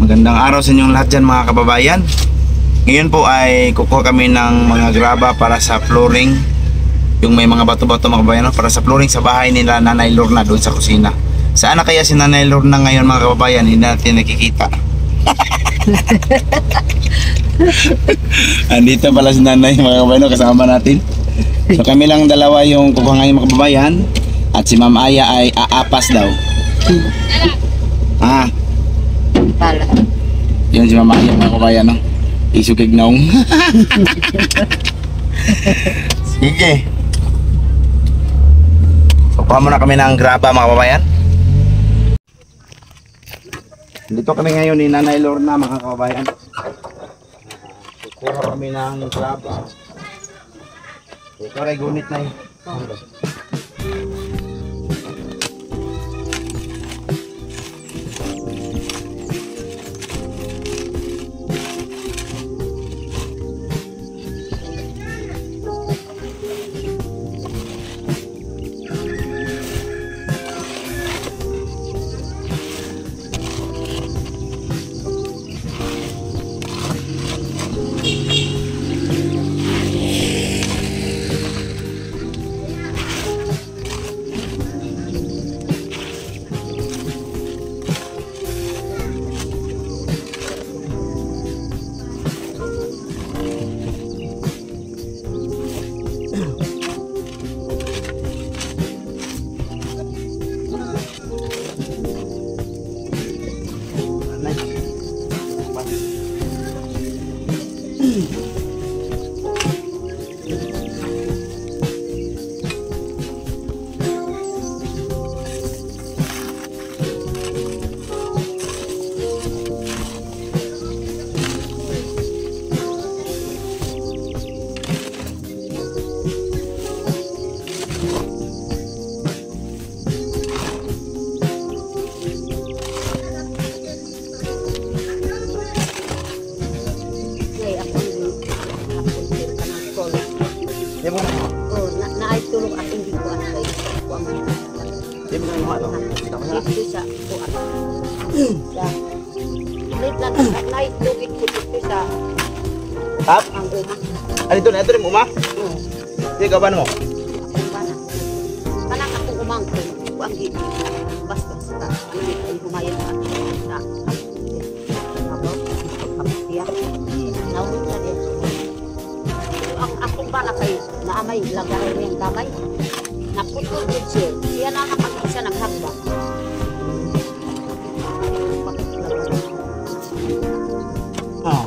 Magandang araw sa inyong lahat dyan mga kababayan. Ngayon po ay kukuha kami ng mga graba para sa flooring. Yung may mga bato-bato mga kababayan, no? Para sa flooring sa bahay nila Nanay Lorna doon sa kusina. Saan na kaya si Nanay Lorna ngayon mga kababayan? Hindi natin nakikita. Andito pala si Nanay mga kababayan, no? Kasama natin. So kami lang dalawa yung kukuha ngayon mga kababayan. At si Ma'am Aya ay aapas daw. Ah, Pala. yun si Mama Aya mga kabayan, no? Isukig naong. Sige. So, kuha muna kami ng graba mga kababayan. Dito kami ngayon ni Nanay Lorna mga kababayan. Kuha kami ng graba. Ito rin gunit na yun. Tulong at hindi ko ano kayo ko ang dito sa kuan sa night lang night lugit ko dito sa Tap? ang uma Ito rin uma? Sige, kaban mo? kana ako umang ko ang dito basta sa dili ay humayon ka sa abo kapatiya nawit na din ang akong bala kay naamay lagarin yung damay naputol din siya na nakapag-isa naghagba Ah.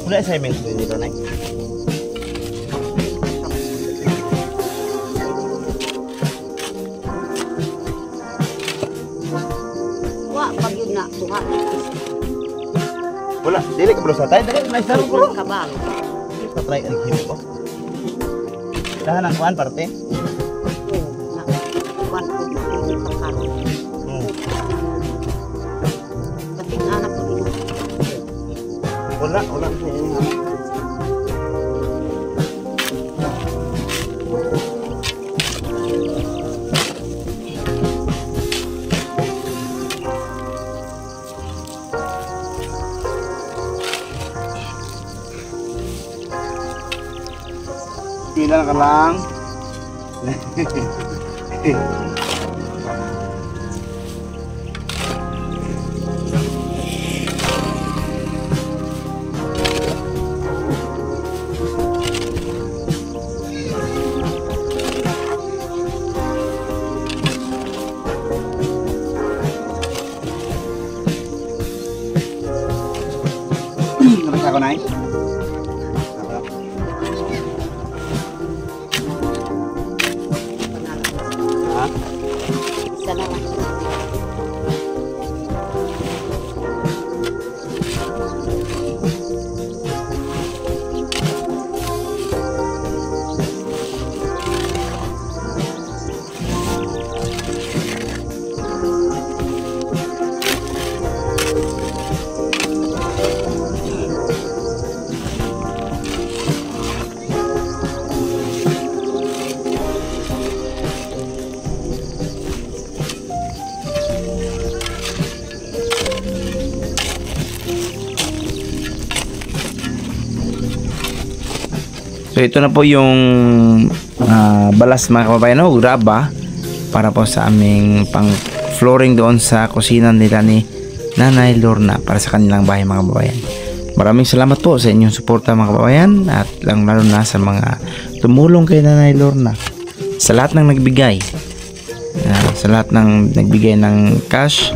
Wala assignment dito na. buhat. Wala, dili ka bro sa tayo. Dali, nice na bro. Kabal. Ito try ang himo ko. Dahan ang kuan parte. Na kuan ko yung pagkaroon. Kasing anak ko din. Wala. Pila ka lang. Nabasa ko na eh. Ha? Isa na lang. So ito na po yung balas mga kababayan, no? Graba para po sa aming pang flooring doon sa kusina nila ni Nanay Lorna para sa kanilang bahay mga kababayan. Maraming salamat po sa inyong suporta mga kababayan at lalo na sa mga tumulong kay Nanay Lorna, sa lahat ng nagbigay, sa lahat ng nagbigay ng cash,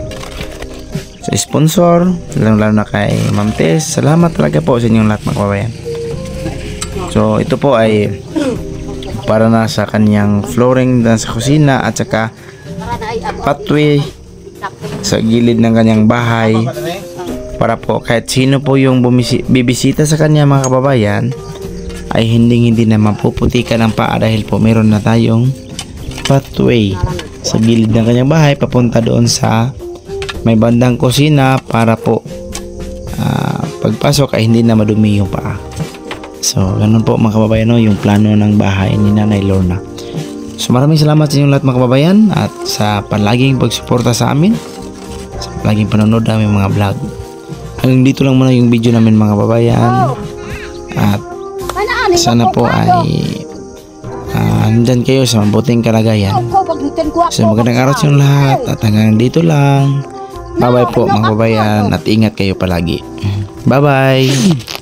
sa sponsor, lalo na kay Ma'am Tess. Salamat talaga po sa inyong lahat mga kababayan. So ito po ay para na sa kanyang flooring na sa kusina at saka Para na ay pathway sa gilid ng kanyang bahay, para po kahit sino po yung bibisita sa kanya mga kababayan ay hindi na mapuputikan ang paa dahil po meron na tayong pathway sa gilid ng kanyang bahay papunta doon sa may bandang kusina para po pagpasok ay hindi na madumi yung paa. So, ganun po mga kababayan, no, yung plano ng bahay ni Nanay Lorna. So, maraming salamat sa inyong lahat mga kababayan at sa palaging pagsuporta sa amin, sa palaging panonood namin mga vlog. Hanggang dito lang muna yung video namin mga kababayan. At sana po ay nandyan kayo sa mabuting kalagayan. So, magandang araw sa inyong lahat at hanggang dito lang. Bye bye po mga kababayan at ingat kayo palagi. Bye bye!